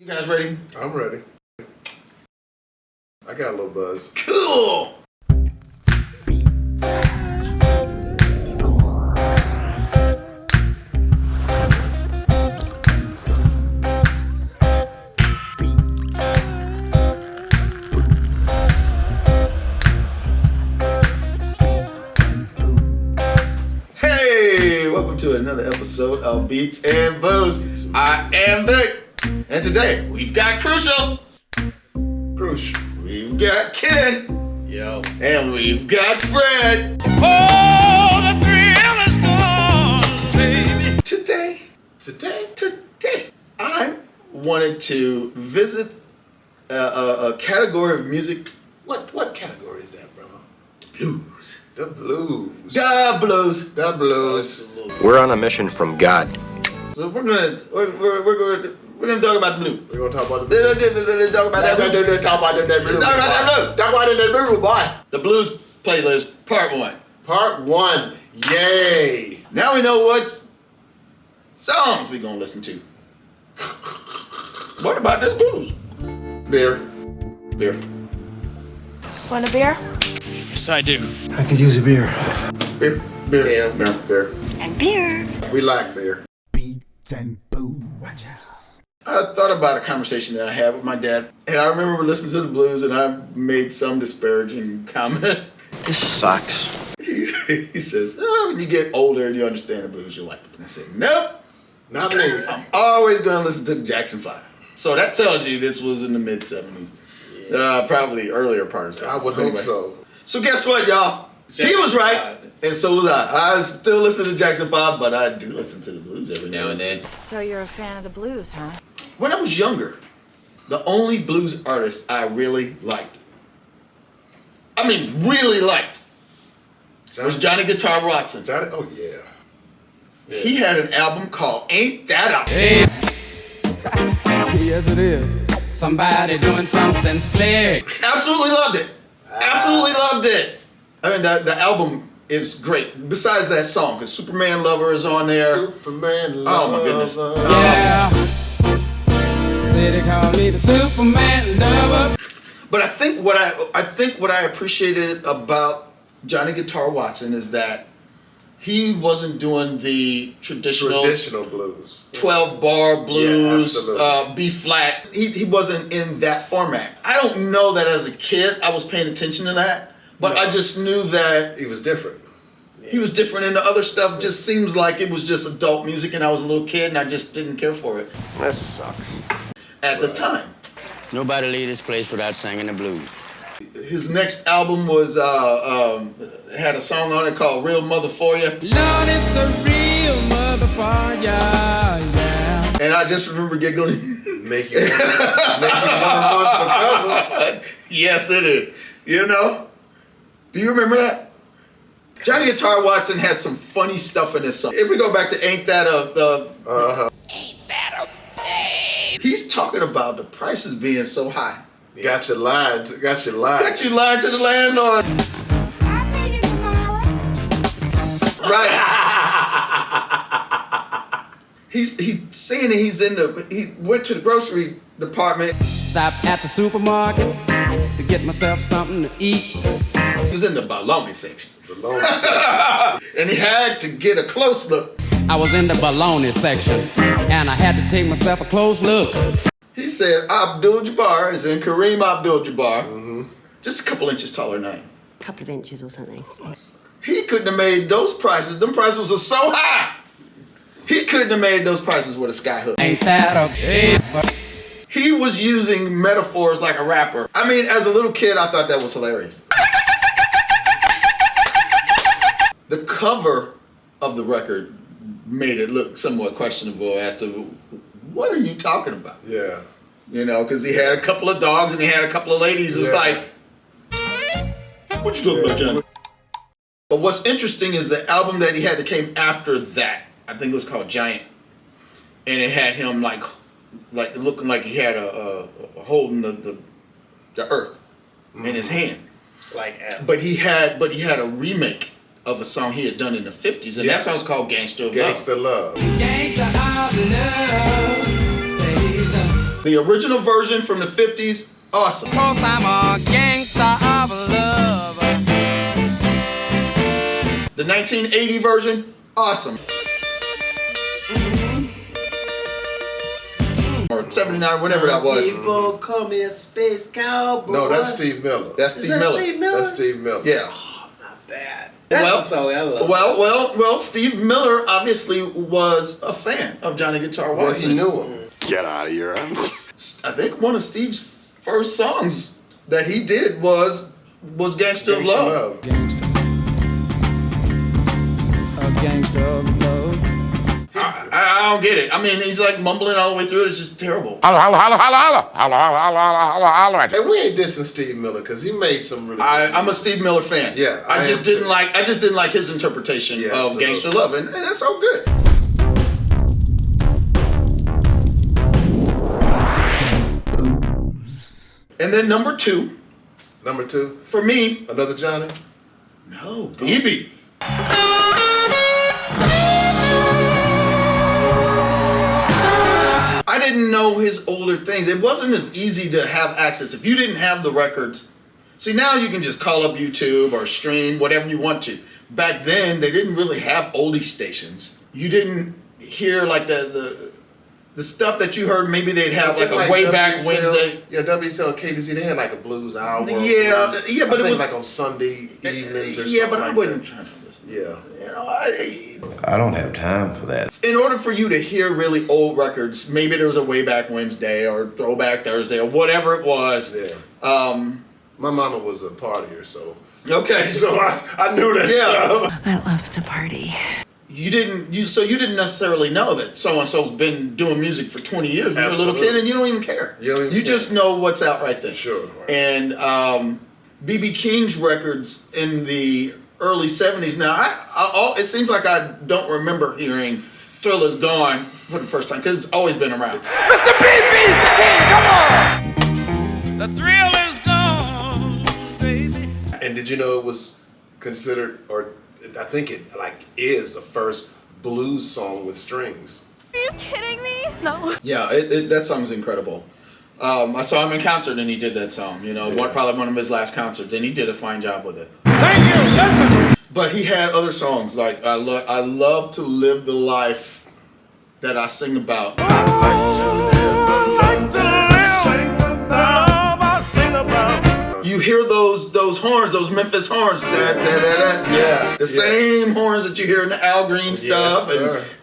You guys ready? I'm ready. I got a little buzz. Cool! Hey, welcome to another episode of Beatz and Booz. I am Vic, and today we've got Crucial. We've got Ken. Yo. And we've got Fred. Oh, the thrill is gone, baby. Today, I wanted to visit a category of music. What category is that, brother? The blues. We're on a mission from God. So we're gonna talk about the blues. We're gonna talk about the blues. Talk about that blues. Talk about that blues. Talk about that blues. Talk about that blues, boy. The blues playlist, part 1. Part 1. Yay. Now we know what songs we're gonna listen to. What about this blues? Beer. Want a beer? Yes, I do. I could use a beer. Beer. And beer. We like beer. Beatz and Booz. I thought about a conversation that I had with my dad, and I remember listening to the blues, and I made some disparaging comment. This sucks. He says, when you get older and you understand the blues, you'll like it. And I said, nope, Not me. I'm always going to listen to the Jackson 5. So that tells you this was in the mid-70s. Probably earlier part of the 70s. I would hope so. So guess what, y'all? He was right, and so was I. I still listen to Jackson 5, but I do listen to the blues every now and then. So you're a fan of the blues, huh? When I was younger, the only blues artist I really liked, was Johnny Guitar Watson. Johnny? Oh, yeah. He had an album called Ain't That a... Yes, it is. Somebody doing something slick. Absolutely loved it. Absolutely loved it. I mean, the album is great. Besides that song, because Superman Lover is on there. Superman Oh, Lover. my goodness. Yeah. Say they call me the Superman lover. But I think what I appreciated about Johnny Guitar Watson is that he wasn't doing the traditional blues. 12-bar blues, Yeah, B flat. He wasn't in that format. I don't know that as a kid I was paying attention to that, but I just knew that He was different. he was different, and the other stuff just seems like it was just adult music, and I was a little kid and I just didn't care for it This sucks. at the time. Nobody leave this place without singing the blues. His next album was had a song on it called Real Mother For Ya. Lord, it's a real motherfucker, yeah. And I just remember giggling. Make you want for cover. Yes, it is. You know? Do you remember that? Johnny Guitar Watson had some funny stuff in this song. If we go back to Ain't That He's talking about the prices being so high. Got your lines. Got you lying to the landlord. I'll take it tomorrow. Right. He's saying that he went to the grocery department. Stop at the supermarket to get myself something to eat. He was in the bologna section. The long set. And he had to get a close look. I was in the bologna section, and I had to take myself a close look. He said Abdul-Jabbar is in Kareem Abdul-Jabbar. Just a couple inches taller than I am. A couple of inches or something. He couldn't have made those prices. Them prices were so high. He couldn't have made those prices with a skyhook. Ain't that a He was using metaphors like a rapper. I mean, as a little kid, I thought that was hilarious. The cover of the record made it look somewhat questionable as to what are you talking about? Yeah. You know, because he had a couple of dogs and he had a couple of ladies. It's like, what you talking about, Johnny? But what's interesting is the album that he had that came after that. I think it was called Giant, and it had him like looking like he had a holding the earth in his hand. But he had a remake of a song he had done in the 50s, and that song's called Gangsta of Love. Gangsta Love. Gangsta of love, say The original version from the 50s, awesome. Cause I'm a gangster of love. The 1980 version, awesome. Or 79, whatever that was. People call me a space cowboy. No, that's Steve Miller. That's Steve Miller. That's Steve Miller. Yeah. Not bad. That's the song I love. Well, Steve Miller obviously was a fan of Johnny Guitar Watson. Well, he knew him. Get out of here. I think one of Steve's first songs that he did was Gangster of Love. Gangster. A gangster of love. I don't get it. I mean, he's like mumbling all the way through it. It's just terrible. And we ain't dissing Steve Miller because he made some really. I'm a Steve Miller fan. Yeah, I just didn't like his interpretation of absolutely. Gangster Love, and that's all good. And then number two for me, another Johnny. no, BB. I didn't know his older things. It wasn't as easy to have access. If you didn't have the records, see now you can just call up YouTube or stream whatever you want to. Back then, they didn't really have oldie stations. You didn't hear like the stuff that you heard. Maybe they'd have like a way back Wednesday. Yeah, WCL and KDC, they had like a blues hour. Yeah, but it was like on Sunday evenings or something. Yeah, but I like wasn't that. trying to listen. Yeah. You know, I don't have time for that. in order for you to hear really old records, maybe there was a Way Back Wednesday or Throwback Thursday or whatever it was. Yeah. My mama was a partier, so. Okay. So I knew that stuff. I love to party. You didn't necessarily know that so and so's been doing music for 20 years when you were a little kid, and you don't even care. You just know what's out right there. Sure. Right. And B.B. King's records in the early 70s. Now, it seems like I don't remember hearing Thrill Is Gone for the first time because it's always been around. Mr. B.B. King, come on! The thrill is gone, baby. And did you know it was considered, or I think it is the first blues song with strings? Are you kidding me? No. Yeah, that song's incredible. I saw him in concert and he did that song. You know, probably one of his last concerts, and he did a fine job with it. Thank you, listen. But he had other songs like I love to live the life that I sing about. You hear those horns, those Memphis horns, Yeah. the same horns that you hear in the Al Green stuff,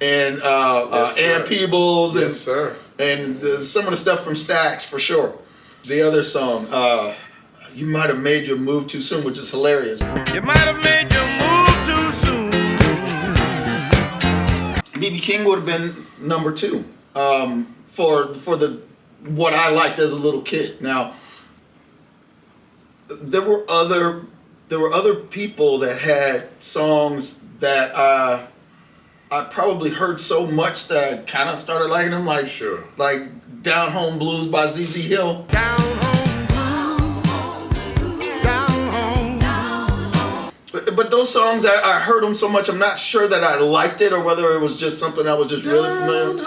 and Ann Peebles, Yes, sir. and some of the stuff from Stax for sure. The other song, You Might Have Made Your Move Too Soon, which is hilarious. You might have made your move too soon. B.B. King would have been number 2 for the what I liked as a little kid. Now, there were other people that had songs that I probably heard so much that I kind of started liking them, like Down Home Blues by Z.Z. Hill. But those songs, I heard them so much, I'm not sure that I liked it or whether it was just something I was just really familiar with.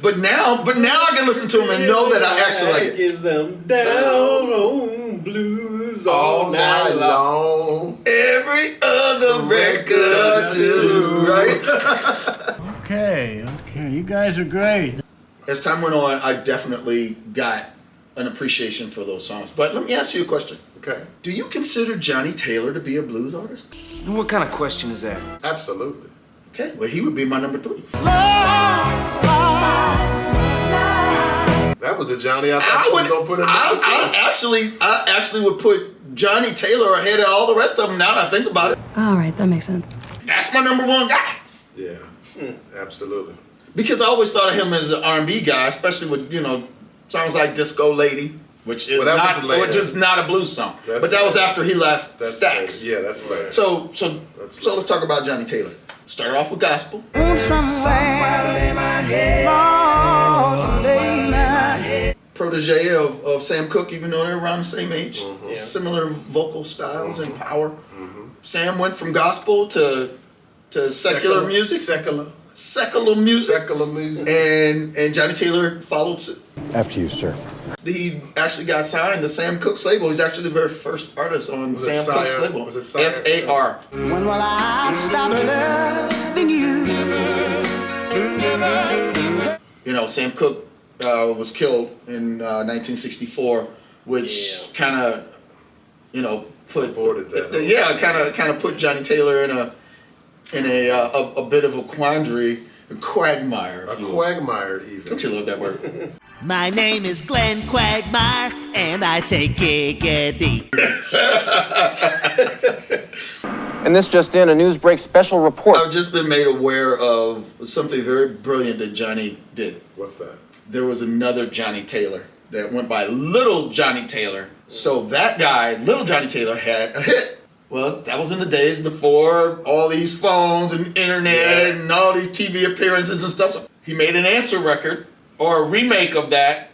But now I can listen to them and know that I actually like it. Is them down home blues all night long. Every other record or two, right? Okay, you guys are great. As time went on, I definitely got an appreciation for those songs. But let me ask you a question. Okay. Do you consider Johnnie Taylor to be a blues artist? What kind of question is that? Absolutely. Okay, well, he would be my number 3. That was the Johnny I thought you were going to put in number 2. I actually would put Johnnie Taylor ahead of all the rest of them now that I think about it. All right, that makes sense. That's my number 1 guy. Yeah, absolutely. Because I always thought of him as an R&B guy, especially with, songs like Disco Lady, which is not a blues song. But that was after he left Stax. Yeah, that's right. So let's talk about Johnnie Taylor. Started off with gospel. Protege of Sam Cooke, even though they're around the same age. Similar vocal styles and power. Sam went from gospel to secular music. Secular. secular music. Secular music. And Johnnie Taylor followed suit. After you, sir. He actually got signed to Sam Cooke's label. He's actually the very first artist on Sam Cooke's label. Was it Sire? S.A.R. When will I stop loving you? You know, Sam Cooke was killed in 1964, which kind of, you know, Aborted that. Yeah, kind of put Johnnie Taylor in a bit of a quandary, a quagmire. A quagmire, even. Don't you love that word? My name is Glenn Quagmire, and I say giggity. And this just in, a Newsbreak special report. I've just been made aware of something very brilliant that Johnny did. What's that? There was another Johnnie Taylor that went by Little Johnnie Taylor. So that guy, Little Johnnie Taylor, had a hit. Well, that was in the days before all these phones and internet and all these TV appearances and stuff. So he made an answer record, or a remake of that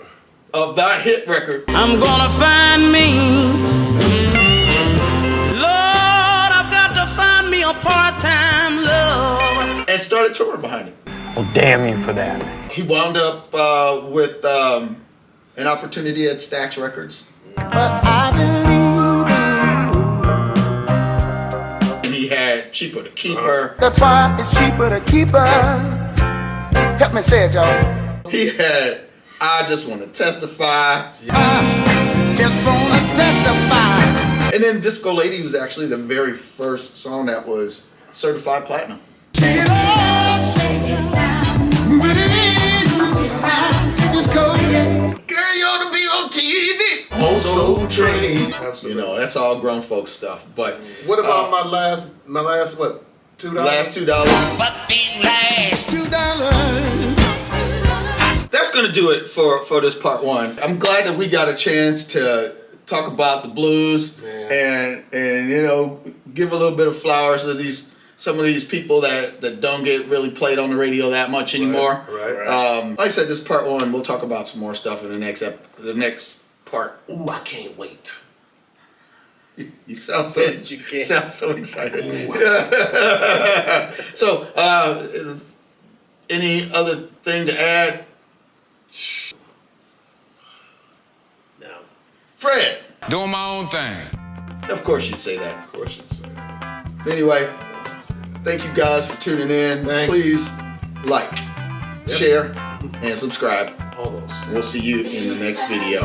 hit record. I'm gonna find me, Lord, I've got to find me a part-time love. And started touring behind it. Well, damn you for that. He wound up with an opportunity at Stax Records. But I believe And he had Cheaper to Keep Her. that's why it's cheaper to keep her. Help me say it, y'all. He had I Just Want to Testify. Just wanna testify. And then Disco Lady was actually the very first song that was certified platinum. Shake it off, shake it down, put it in, just go again. Girl, you ought to be on TV. Also Train. Absolutely. You know, that's all grown folk stuff. But What about my last what? $2? last $2. But these last $2. That's gonna do it for this part one. I'm glad that we got a chance to talk about the blues and you know, give a little bit of flowers to some of these people that don't get really played on the radio that much anymore. Right. Like I said, this part one. We'll talk about some more stuff in the next part. Ooh, I can't wait. You sound so excited. So, any other thing to add? No. Fred. Doing my own thing. Of course you'd say that. Of course you'd say that. Anyway, thank you guys for tuning in. Thanks. Please like, share, and subscribe. All those. We'll see you in the next video.